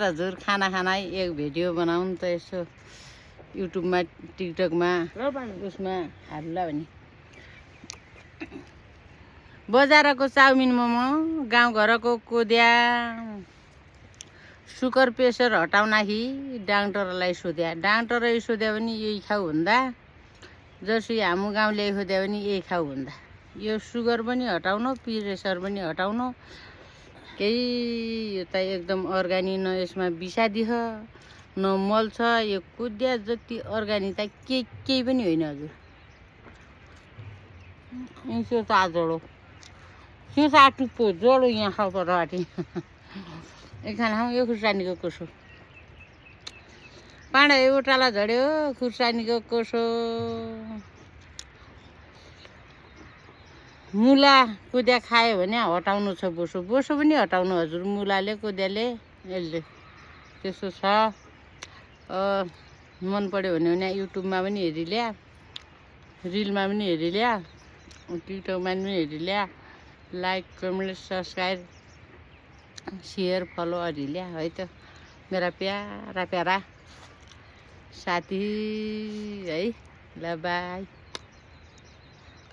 हजुर खाना खाना एक भिडियो बनाउनु त यसो युट्युबमा टिकटकमा उसमा हाल्ला भने बजारको चाउमिन मोमो गाउँघरको कोद्या सुगर प्रेसर हटाउनाखि डाक्टरलाई सोध्या डाक्टरले सोध्या पनि यही खाऊ भन्दा जसरी हाम्रो गाउँले सोध्या पनि यही खाऊ भन्दा यो सुगर पनि हटाउनु प्रेसर पनि हटाउनु केही यो त एकदम अर्ग्यानिक न यसमा विषादी छ न मल छ यो कोद्या जति अर्ग्यानिक त केही पनि होइन हजुर यो त जोडो त्यो त टुप्पो जोडो यहाँ खाऊ पर आँटी एक खाना खाऊ यो खुर्सानीको कोसो पाँडा एउटाला झड्यो खुर्सानीको कोसो मुला कोद्या खायो भने हटाउनु छ बोसो बोसो पनि हटाउनु हजुर मुलाले कोद्याले यसले त्यसो छ मन पर्यो भने युट्युबमा पनि हेरिल्या रिलमा पनि हेरिल्या टिकटकमा पनि हेरिल्या like comment subscribe share follow गरिल्या है त मेरा प्यारा प्यारा साथी है ल बाई।